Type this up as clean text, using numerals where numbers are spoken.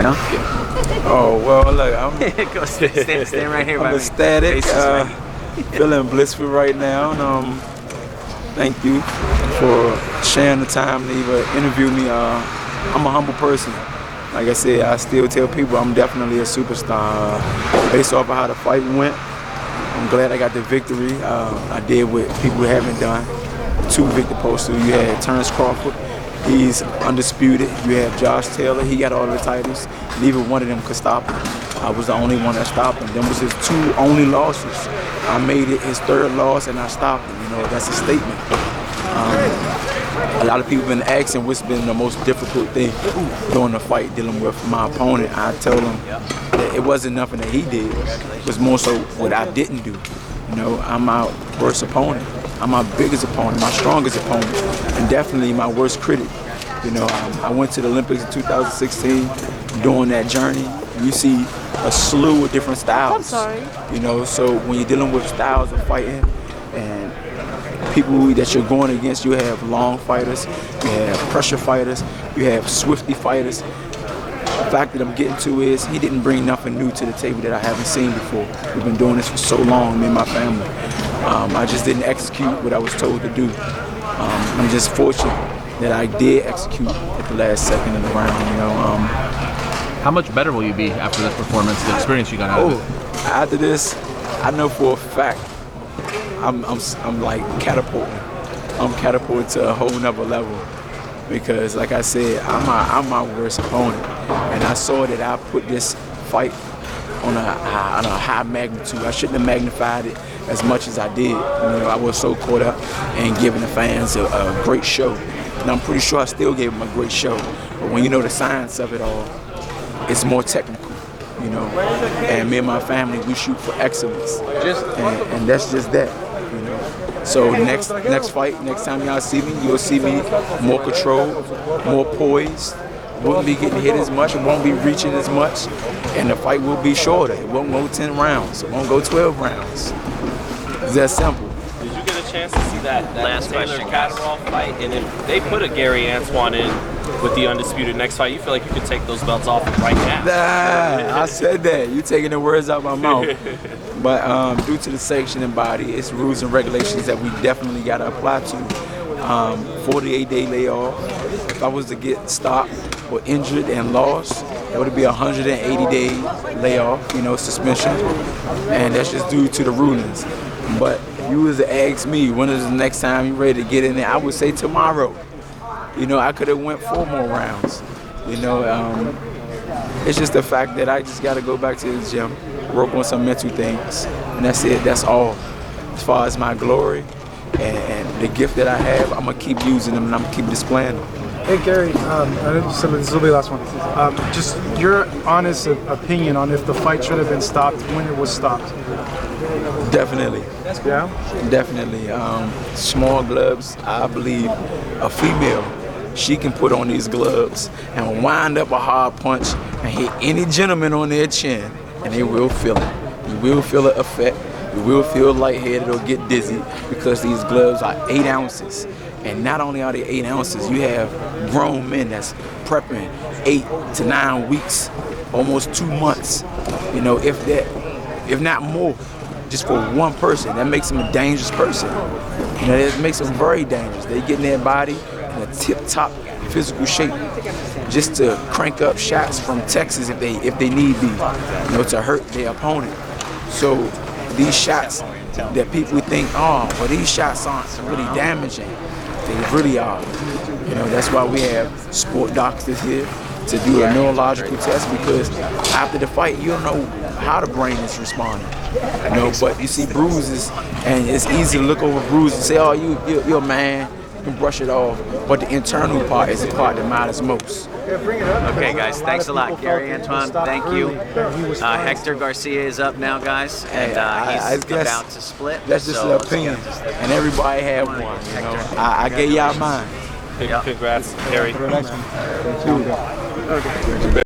know? Oh, well, look, I'm Go stand right here. I'm ecstatic, feeling blissful right now. And, thank you for sharing the time to even interview me. I'm a humble person. Like I said, I still tell people I'm definitely a superstar. Based off of how the fight went, I'm glad I got the victory. I did what people haven't done. To Viktor Postol, you had Terrence Crawford. He's undisputed. You have Josh Taylor. He got all the titles. Neither one of them could stop him. I was the only one that stopped him. Them was his 2 only losses. I made it his 3rd loss and I stopped him. You know, that's a statement. A lot of people been asking what's been the most difficult thing during the fight dealing with my opponent. I tell them that it wasn't nothing that he did. It was more so what I didn't do. You know, I'm my worst opponent. I'm my biggest opponent, my strongest opponent, and definitely my worst critic. You know, I went to the Olympics in 2016. During that journey, you see a slew of different styles. I'm sorry. You know, so when you're dealing with styles of fighting and people that you're going against, you have long fighters, you have pressure fighters, you have swifty fighters. The fact that I'm getting to is he didn't bring nothing new to the table that I haven't seen before. We've been doing this for so long, me and my family. I just didn't execute what I was told to do. I'm just fortunate that I did execute at the last second of the round. You know. How much better will you be after this performance? The experience you got out of it. After this, I know for a fact I'm like catapulting. I'm catapulting to a whole nother level because, like I said, I'm my worst opponent, and I saw that I put this fight on a high magnitude. I shouldn't have magnified it as much as I did. You know, I was so caught up in giving the fans a great show, and I'm pretty sure I still gave them a great show. But when you know the science of it all, it's more technical. You know, and me and my family, we shoot for excellence, and that's just that. You know, so next fight, next time y'all see me, you'll see me more controlled, more poised. Won't be getting hit as much, it won't be reaching as much, and the fight will be shorter. It won't go 10 rounds, it won't go 12 rounds. It's that simple. Did you get a chance to see that Last Taylor question, Catterall fight? And if they put a Gary Antuanne in with the undisputed next fight, you feel like you could take those belts off right now? Nah, I said that. You taking the words out of my mouth. But due to the sanctioning body, it's rules and regulations that we definitely got to apply to. 48-day layoff. If I was to get stopped or injured and lost, it would be a 180-day layoff, you know, suspension. And that's just due to the rulings. But if you was to ask me, when is the next time you ready to get in there, I would say tomorrow. You know, I could have went 4 more rounds. You know, it's just the fact that I just got to go back to the gym, work on some mental things, and that's it. That's all. As far as my glory and the gift that I have, I'm gonna keep using them and I'm gonna keep displaying them. Hey Gary, this will be the last one. Just your honest opinion on if the fight should have been stopped, when it was stopped. Definitely. Yeah? Definitely. Small gloves, I believe a female, she can put on these gloves and wind up a hard punch and hit any gentleman on their chin, and they will feel it. You will feel the effect. You will feel lightheaded or get dizzy because these gloves are 8 ounces. And not only are they 8 ounces, you have grown men that's prepping 8 to 9 weeks, almost 2 months, you know, if not more, just for one person. That makes them a dangerous person. You know, it makes them very dangerous. They get in their body in a tip-top physical shape just to crank up shots from Texas if they need be, you know, to hurt their opponent. So these shots that people think, oh, well, these shots aren't really damaging. They really are. You know, that's why we have sport doctors here to do a neurological test, because after the fight, you don't know how the brain is responding. You know, but you see bruises, and it's easy to look over bruises and say, oh, you're a man, you can brush it off. But the internal part is the part that matters most. Okay, guys, thanks a lot. Gary Antuanne, thank you. Hector Garcia is up now, guys, and he's about to split. That's just an opinion, and everybody had one. You know, I gave y'all mine. Congrats, Gary. Thank you.